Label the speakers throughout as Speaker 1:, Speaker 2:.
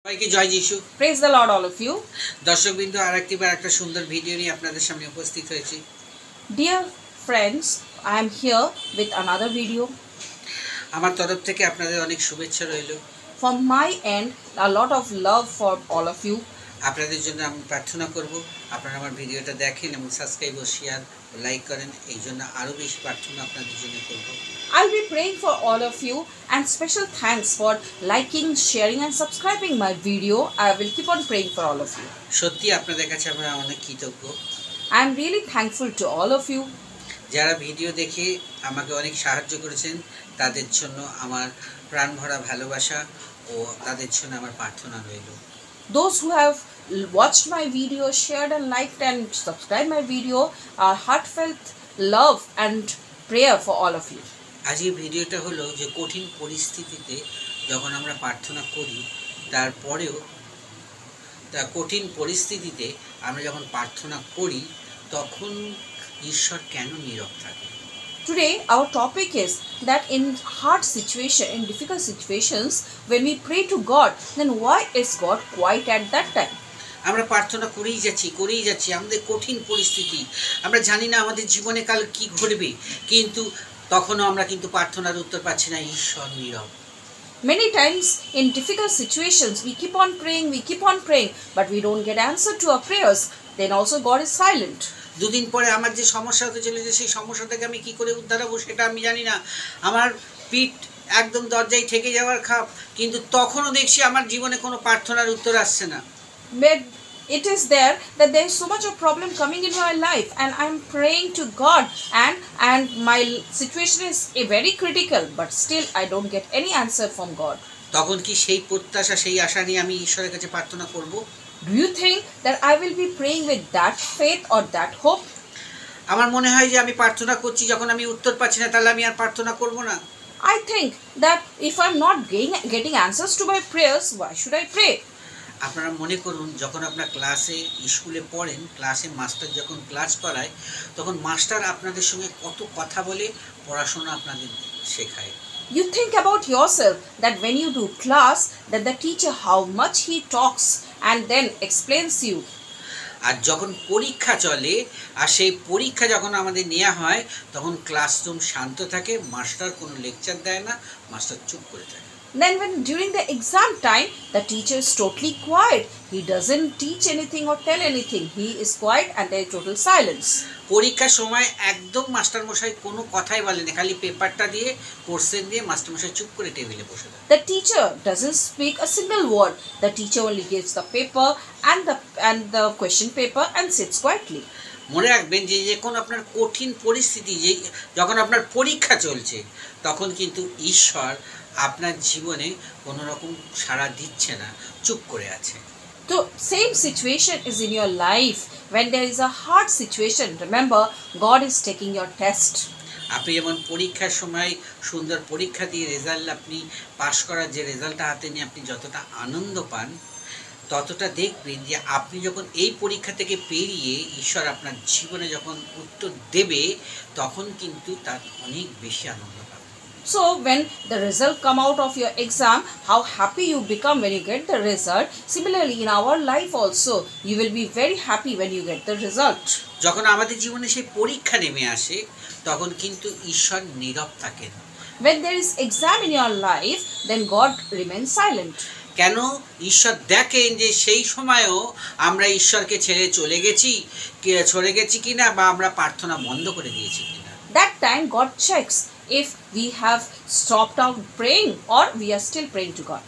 Speaker 1: সবাইকে জয় যিশু।
Speaker 2: Praise the Lord, all of you.
Speaker 1: দর্শকবৃন্দ, আরেকবার একটা সুন্দর ভিডিও নিয়ে আপনাদের সামনে উপস্থিত হয়েছি।
Speaker 2: Dear friends, I am here with another video.
Speaker 1: আমার তরফ থেকে আপনাদের অনেক শুভেচ্ছা রইল।
Speaker 2: From my end, a lot of love for all of you.
Speaker 1: আপনাদের জন্য আমি প্রার্থনা করব আপনারা আমার ভিডিওটা দেখেন এবং সাবস্ক্রাইব ও শেয়ার ও লাইক করেন। এই জন্য আরও বেশি প্রার্থনা আপনাদের জন্য করব।
Speaker 2: I'll be praying for all of you, and special thanks for liking, sharing and subscribing my video. I will keep on praying for all of you.
Speaker 1: সত্যি আপনাদের কাছে আমরা অনেক কৃতজ্ঞ।
Speaker 2: I am really thankful to all of you.
Speaker 1: যারা video দেখে আমাকে অনেক সাহায্য করেছেন তাদের জন্য আমার প্রাণভরা ভালোবাসা ও তাদের জন্য আমার প্রার্থনা রইল।
Speaker 2: Those who have watched my video, shared and liked and subscribed my video, our heartfelt love and prayer for all of you.
Speaker 1: আজকের ভিডিওটা হলো যে কঠিন পরিস্থিতিতে যখন আমরা প্রার্থনা করি তারপরেও কঠিন পরিস্থিতিতে আমরা যখন প্রার্থনা করি তখন ঈশ্বর কেন নীরব থাকে?
Speaker 2: Today our topic is that in hard situation, in difficult situations, when we pray to God, then why is God quiet at that time?
Speaker 1: আমরা প্রার্থনা করেই যাচ্ছি আমাদের কঠিন পরিস্থিতি, আমরা জানি না আমাদের জীবনে কাল কি ঘটবে, কিন্তু তখনও আমরা কিন্তু প্রার্থনার উত্তর পাচ্ছি না, ঈশ্বর নীরব।
Speaker 2: Many times in difficult situations we keep on praying, but we don't get answer to our prayers. Then also God is silent.
Speaker 1: দুদিন পরে আমার যে সমস্যা হতে চলেছে সেই সমস্যা থেকে আমি কি করে উদ্ধার হবো সেটা আমি জানি না। আমার পিঠ একদম দরজায় ঠেকে যাওয়ার খাপ, কিন্তু তখনও দেখছি আমার জীবনে কোনো প্রার্থনার উত্তর আসছে না।
Speaker 2: But it is there that there is so much of problem coming in my life, and I am praying to God, and my situation is very critical, but still I don't get any answer from God.
Speaker 1: তখন কি সেই প্রত্যাশা সেই আশা নিয়ে আমি ঈশ্বরের কাছে প্রার্থনা করব?
Speaker 2: Do you think that I will be praying with that faith or that hope?
Speaker 1: আমার মনে হয় যে আমি প্রার্থনা করছি, যখন আমি উত্তর পাচ্ছি না তাহলে আমি আর প্রার্থনা করব না।
Speaker 2: I think that if I'm not getting answers to my prayers, why should I pray?
Speaker 1: আপনারা মনে করুন, যখন আপনার স্কুলে পড়েন, ক্লাসে মাস্টার যখন ক্লাস করায় তখন মাস্টার আপনাদের সঙ্গে কত কথা বলে পড়াশোনা আপনাদের শেখায়।
Speaker 2: You think about yourself that when you do class, that the teacher how much he talks and then explains you.
Speaker 1: আর যখন পরীক্ষা চলে আর সেই পরীক্ষা যখন আমাদের নেওয়া হয় তখন ক্লাসরুম শান্ত থাকে, মাস্টার কোনো লেকচার দেয় না, মাস্টার চুপ করে থাকে।
Speaker 2: Then when during the exam time, the teacher is totally quiet. He doesn't teach anything or tell anything. He is quiet and there is total silence.
Speaker 1: পরীক্ষার সময় একদম মাস্টারমশাই কোনো কথাই বলে না, খালি পেপারটা দিয়ে কোশ্চেন দিয়ে মাস্টারমশাই চুপ করে টেবিলে বসে থাকে।
Speaker 2: The teacher doesn't speak a single word. The teacher only gives the paper and the question paper and sits quietly.
Speaker 1: মনে রাখবেন যে যখন আপনার কঠিন পরিস্থিতি, যখন আপনার পরীক্ষা চলছে, তখন কিন্তু ঈশ্বর আপনার জীবনে কোনো রকম সাড়া দিচ্ছে না, চুপ করে আছে।
Speaker 2: The same situation is in your life. When there is a hard situation, remember, God is taking your test.
Speaker 1: আপনি যেমন পরীক্ষার সময় সুন্দর পরীক্ষা দিয়ে রেজাল্ট আপনি পাশ করার যে রেজাল্টটা হাতে নিয়ে আপনি যতটা আনন্দ পান, ততটা দেখবেন যে আপনি যখন এই পরীক্ষা থেকে পেরিয়ে ঈশ্বর আপনার জীবনে যখন উত্তর দেবে তখন কিন্তু তার অনেক বেশি আনন্দ পাবেন।
Speaker 2: So when the result come out of your exam, how happy you become when you get the result. Similarly, in our life also, you will be very happy when you get the result.
Speaker 1: যখন আমাদের জীবনে সেই পরীক্ষা নেমে আসে তখন কিন্তু ঈশ্বর নীরব থাকেন।
Speaker 2: When there is exam in your life, then God remains silent.
Speaker 1: কেন? ঈশ্বর দেখেন যে সেই সময়ও আমরা ঈশ্বরকে ছেড়ে চলে গেছি কিনা, বা আমরা প্রার্থনা বন্ধ করে দিয়েছি কিনা।
Speaker 2: That time God checks if we have stopped out praying or we are still praying to God.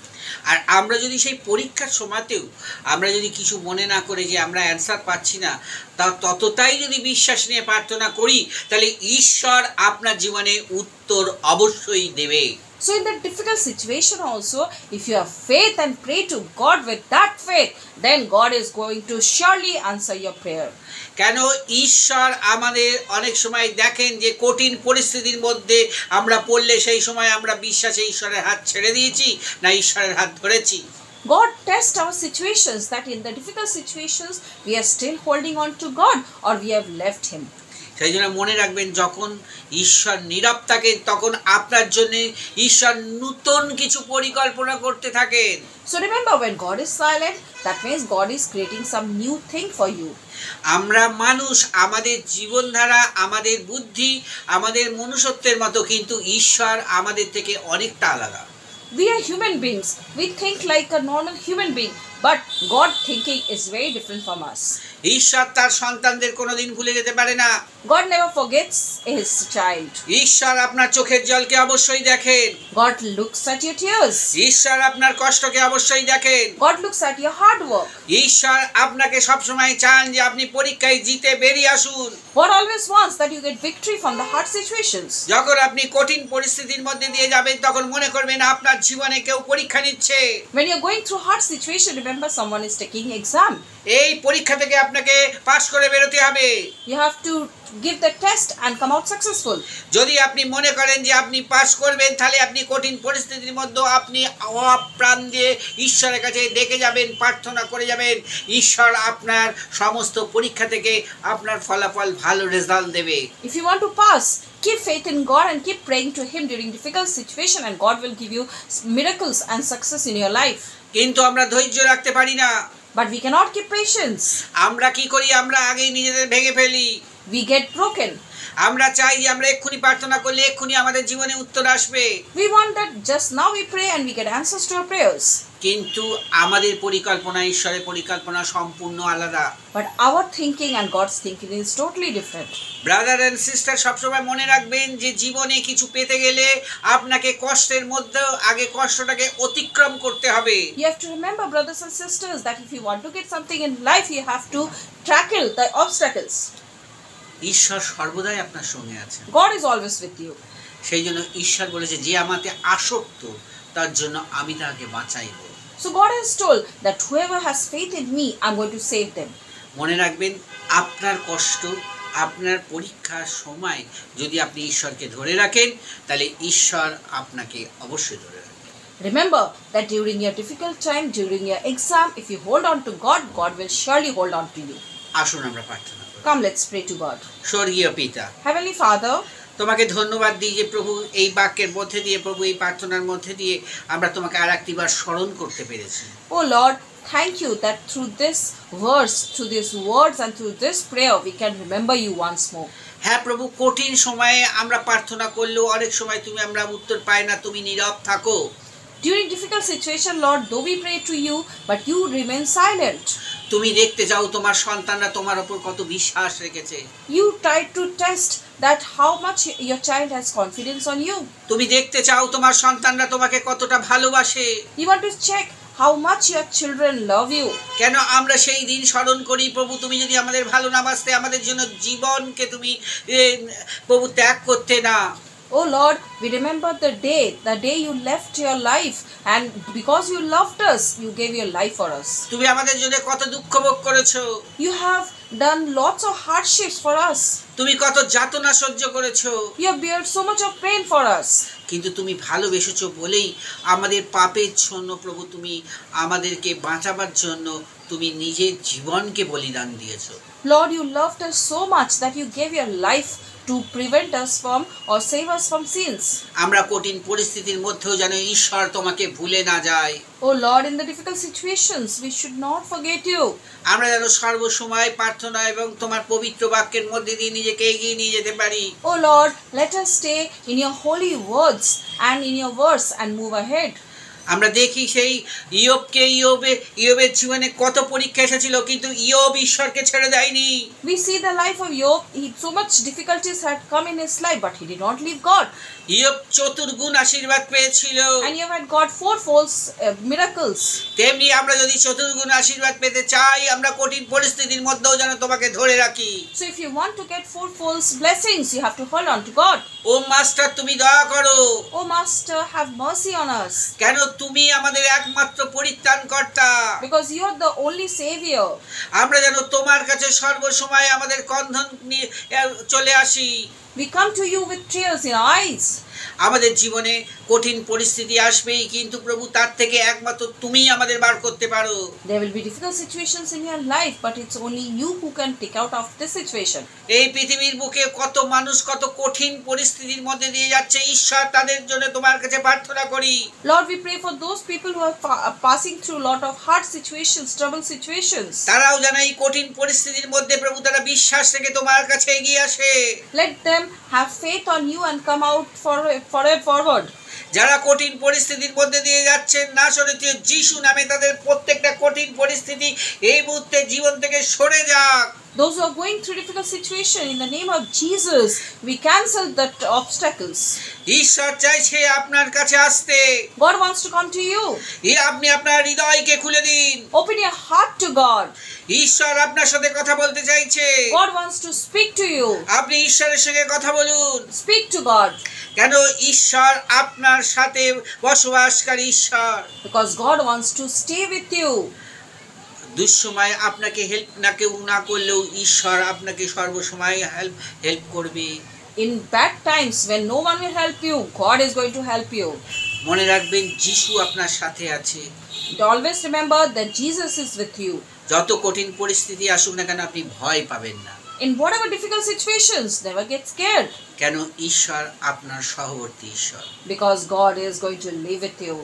Speaker 1: আর আমরা যদি সেই পরীক্ষার সময়তেও আমরা যদি কিছু মনে না করে যে আমরা অ্যান্সার পাচ্ছি না, তা ততটাই যদি বিশ্বাস নিয়ে প্রার্থনা করি, তাহলে ঈশ্বর আপনার জীবনে উত্তর অবশ্যই দেবে।
Speaker 2: So in that difficult situation also, if you have faith and pray to God with that faith, then God is going to surely answer your prayer.
Speaker 1: কেন? ঈশ্বর আমাদের অনেক সময় দেখেন যে কঠিন পরিস্থিতির মধ্যে আমরা পড়লে সেই সময় আমরা বিশ্বাসে ঈশ্বরের হাত ছেড়ে দিয়েছি না ঈশ্বরের হাত ধরেছি।
Speaker 2: God tests our situations, that in the difficult situations we are still holding on to God or we have left Him.
Speaker 1: সেই জন্য মনে রাখবেন, যখন ঈশ্বর নীরব থাকেন তখন আপনার জন্য ঈশ্বর নূতন কিছু পরিকল্পনা করতে থাকেন।
Speaker 2: So remember, when God is silent, that means God is creating some new thing for you.
Speaker 1: আমরা মানুষ, আমাদের জীবনধারা, আমাদের বুদ্ধি, আমাদের মনুষ্যত্বের মতো, কিন্তু ঈশ্বর আমাদের থেকে অনেকটা আলাদা।
Speaker 2: We are human beings. We think like a normal human being, but God thinking is very different from us.
Speaker 1: ঈশ্বর তার সন্তানদের কোনোদিন ভুলে যেতে পারে না।
Speaker 2: God never forgets his child.
Speaker 1: ঈশ্বর আপনার চোখের জলকে অবশ্যই দেখেন।
Speaker 2: God looks at your tears.
Speaker 1: ঈশ্বর আপনার কষ্টকে অবশ্যই দেখেন।
Speaker 2: God looks at your hard work.
Speaker 1: ঈশ্বর আপনাকে সবসময় চান যে আপনি পরীক্ষায় জিতে বেরিয়ে আসুন।
Speaker 2: God always wants that you get victory from the hard situations.
Speaker 1: যখন আপনি কঠিন পরিস্থিতির মধ্যে দিয়ে যাবেন তখন মনে করবেন আপনার জীবনে কেউ পরীক্ষা নিচ্ছে।
Speaker 2: When you're going through hard situation, remember someone is taking exam.
Speaker 1: এই পরীক্ষা থেকে আপনাকে পাস করে বেরোতে হবে।
Speaker 2: You have to give the test and come out successful.
Speaker 1: যদি আপনি মনে করেন যে আপনি পাস করবেন, তাহলে আপনি কঠিন পরিস্থিতির মধ্যে আপনি অপ্রাণ দিয়ে ঈশ্বরের কাছে ডেকে যাবেন, প্রার্থনা করে যাবেন। ঈশ্বর আপনার সমস্ত পরীক্ষা থেকে আপনার ফলাফল ভালো রেজাল্ট দেবে।
Speaker 2: If you want to pass, keep faith in God and keep praying to Him during difficult situation, and God will give you miracles and success in your life.
Speaker 1: কিন্তু আমরা ধৈর্য রাখতে পারি না।
Speaker 2: But we cannot keep patience.
Speaker 1: আমরা কি করি? আমরা আগেই নিজেদের ভেঙে ফেলি।
Speaker 2: We get broken.
Speaker 1: আমরা চাই যে আমরা এক্ষুনি প্রার্থনা করলে এক্ষুনি আমাদের জীবনে উত্তর আসবে।
Speaker 2: We want that just now we pray and we get answers to our prayers.
Speaker 1: কিন্তু আমাদের পরিকল্পনা, ঈশ্বরের পরিকল্পনা সম্পূর্ণ আলাদা।
Speaker 2: But our thinking and God's thinking is totally different.
Speaker 1: Brother and sister, সবসময় মনে রাখবেন যে জীবনে কিছু পেতে গেলে আপনাকে কষ্টের মধ্যে আগে কষ্টটাকে অতিক্রম করতে হবে।
Speaker 2: You have to remember, brothers and sisters, that if you want to get something in life, you have to tackle the obstacles.
Speaker 1: ঈশ্বর সর্বদাই আপনার সঙ্গে আছেন।
Speaker 2: God is always with you.
Speaker 1: সেই জন্য ঈশ্বর বলেছে, যে আমাতে আসক্ত তার জন্য আমি তাকে বাঁচাইব।
Speaker 2: So God has told that whoever has faith in me, I'm going to save them.
Speaker 1: মনে রাখবেন, আপনার কষ্ট, আপনার পরীক্ষার সময় যদি আপনি ঈশ্বরকে ধরে রাখেন, তাহলে ঈশ্বর আপনাকে অবশ্যই ধরে রাখবেন।
Speaker 2: Remember that during your difficult time, during your exam, if you hold on to God, God will surely hold on to you.
Speaker 1: আসুন আমরা প্রার্থনা করি।
Speaker 2: Come, let's pray to God.
Speaker 1: স্বর্গীয় পিতা,
Speaker 2: Heavenly Father,
Speaker 1: তোমাকে ধন্যবাদ দিই যে প্রভু এই বাক্যের মধ্যে দিয়ে, প্রভু এই প্রার্থনার মধ্যে দিয়ে আমরা তোমাকে আর একটিবার স্মরণ করতে পেরেছি।
Speaker 2: oh Lord, thank you that through this verse, through these words and through this prayer, we can remember you once more.
Speaker 1: হ্যাঁ প্রভু, কঠিন সময়ে আমরা প্রার্থনা করলেও অনেক সময় তুমি আমরা উত্তর পাই না, তুমি নীরব থাকো।
Speaker 2: During difficult situation, Lord, though we pray to you, but you remain silent.
Speaker 1: তুমি দেখতে চাও তোমার সন্তানরা তোমার উপর কত বিশ্বাস রেখেছে।
Speaker 2: You try to test that how much your child has confidence on you.
Speaker 1: তুমি দেখতে চাও তোমার সন্তানরা তোমাকে কতটা ভালোবাসে।
Speaker 2: You want to check how much your children love you.
Speaker 1: কেন আমরা সেই দিন স্মরণ করি প্রভু, তুমি যদি আমাদের ভালো না বাসতে, আমাদের জন্য জীবনকে তুমি প্রভু ত্যাগ করতে না।
Speaker 2: Oh Lord, we remember the day you left your life, and because you loved us, you gave your life for us.
Speaker 1: তুমি আমাদের জন্য কত দুঃখ ভোগ করেছো।
Speaker 2: You have done lots of hardships for us.
Speaker 1: তুমি কত যাতনা সহ্য করেছো।
Speaker 2: You have borne so much of pain for us.
Speaker 1: কিন্তু তুমি ভালোবেসেছো বলেই আমাদের পাপের জন্য প্রভু তুমি আমাদেরকে বাঁচাবার জন্য তুমি নিজের জীবনকে বলিদান দিয়েছো।
Speaker 2: Lord, you loved us so much that you gave your life to prevent us from or save us from sins.
Speaker 1: আমরা কঠিন পরিস্থিতির মধ্যেও যেন ঈশ্বর তোমাকে ভুলে না যায়।
Speaker 2: Oh Lord, in the difficult situations, we should not forget you.
Speaker 1: আমরা যেন সর্বসময় প্রার্থনা এবং তোমার পবিত্র বাক্যের মধ্যে দিয়ে নিজেকে এগিয়ে নিয়ে যেতে পারি।
Speaker 2: Oh Lord, let us stay in your holy words and in your verse and move ahead.
Speaker 1: আমরা দেখি সেই ইয়োবের জীবনে কত পরীক্ষা এসেছিল, কিন্তু ইয়োব ঈশ্বরকে ছেড়ে দেয়নি।
Speaker 2: We see the life of Job. So much difficulties had come in his life, but he did not leave God.
Speaker 1: ইয়োব চতুর্গুণ আশীর্বাদ পেয়েছিল।
Speaker 2: And you had got fourfold miracles.
Speaker 1: তেমনি আমরা যদি চতুর্গুণ আশীর্বাদ পেতে চাই, আমরা কঠিন পরিস্থিতির মধ্যেও যেন তোমাকে ধরে রাখি।
Speaker 2: So if you want to get fourfold blessings, you have to hold on to God.
Speaker 1: ও মাস্টার, তুমি দয়া করো।
Speaker 2: Oh Master, have mercy on us.
Speaker 1: কেন তুমি আমাদের একমাত্র পরিত্রাণকর্তা।
Speaker 2: Because you are the only Savior.
Speaker 1: আমরা যেন তোমার কাছে সর্বসময় আমাদের ক্রন্দন নিয়ে চলে আসি।
Speaker 2: We come to you with tears in our eyes.
Speaker 1: আমাদের জীবনে কঠিন পরিস্থিতি আসবেই, কিন্তু প্রভু তার থেকে একমাত্র তুমিই আমাদের বার করতে পারো।
Speaker 2: There will be difficult situations in your life, but it's only you who can take out of this situation.
Speaker 1: এই পৃথিবীর বুকে কত মানুষ কত কঠিন পরিস্থিতির মধ্যে দিয়ে যাচ্ছে, ঈশ্বর তাদের জন্য তোমার কাছে প্রার্থনা করি।
Speaker 2: Lord, we pray for those people who are passing through a lot of hard situations, trouble situations.
Speaker 1: তারাও যেন এই কঠিন পরিস্থিতির মধ্যে প্রভু তারা বিশ্বাস রেখে তোমার কাছে এগিয়ে আসে।
Speaker 2: Let them have faith on you and come out forward.
Speaker 1: যারা কঠিন পরিস্থিতির মধ্যে দিয়ে যাচ্ছেন, নাসরীয় যিশু নামে তাদের প্রত্যেকটা কঠিন পরিস্থিতি এই মুহূর্তে জীবন থেকে সরে যাক।
Speaker 2: Those who are going through difficult situation, in the name of Jesus, we cancel that obstacles.
Speaker 1: ঈশ্বর চাইছে আপনার কাছে আসতে।
Speaker 2: God wants to come to you.
Speaker 1: আপনি আপনার হৃদয়কে খুলে দিন।
Speaker 2: Open your heart to God.
Speaker 1: ঈশ্বর আপনার সাথে কথা বলতে চাইছে।
Speaker 2: God wants to speak to you.
Speaker 1: আপনি ঈশ্বরের সঙ্গে কথা বলুন।
Speaker 2: Speak to God.
Speaker 1: কেন? ঈশ্বর আপনার সাথে বসবাসকারী ঈশ্বর।
Speaker 2: Because God wants to stay with you.
Speaker 1: দুঃসময় আপনাকে হেল্প না কেউ না করলেও ঈশ্বর আপনাকে সর্বসময় হেল্প করবে।
Speaker 2: In bad times when no one will help you, God is going to help you.
Speaker 1: মনে রাখবেন যিশু আপনার সাথে আছে।
Speaker 2: Always remember that Jesus is with you.
Speaker 1: যত কঠিন পরিস্থিতি আসুক না কেন আপনি ভয় পাবেন না।
Speaker 2: In whatever difficult situations, never get scared.
Speaker 1: কেন? ঈশ্বর আপনার সহবর্তী ঈশ্বর।
Speaker 2: Because God is going to live with you.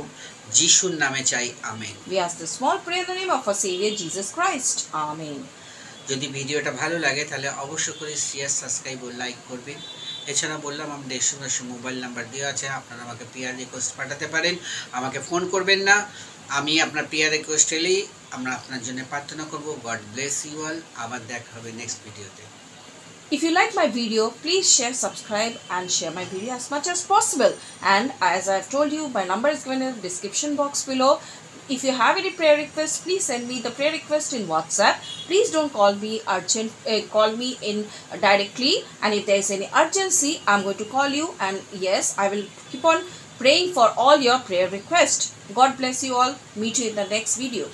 Speaker 1: যিশুর নামে চাই, amen.
Speaker 2: We ask this small prayer in the name of our Savior Jesus Christ. Amen.
Speaker 1: যদি ভিডিওটা ভালো লাগে তাহলে অবশ্যই করে শেয়ার, সাবস্ক্রাইব ও লাইক করবেন। এছাড়া বললাম আমাদের সুন্দর মোবাইল নাম্বার দেওয়া আছে, আপনারা আমাকে প্রেয়ার রিকোয়েস্ট পাঠাতে পারেন। আমাকে ফোন করবেন না, আমি আপনার প্রেয়ার রিকোয়েস্ট এলেই আমরা আপনার জন্য প্রার্থনা করব। God bless you all. আবার দেখা হবে নেক্সট ভিডিওতে।
Speaker 2: If you like my video, please share, subscribe and share my video as much as possible. And as I have told you, my number is given in the description box below. If you have any prayer requests, please send me the prayer request in WhatsApp. Please don't call me urgent. Call me in directly. And if there is any urgency, I'm going to call you. And yes, I will keep on praying for all your prayer requests. God bless you all. Meet you in the next video.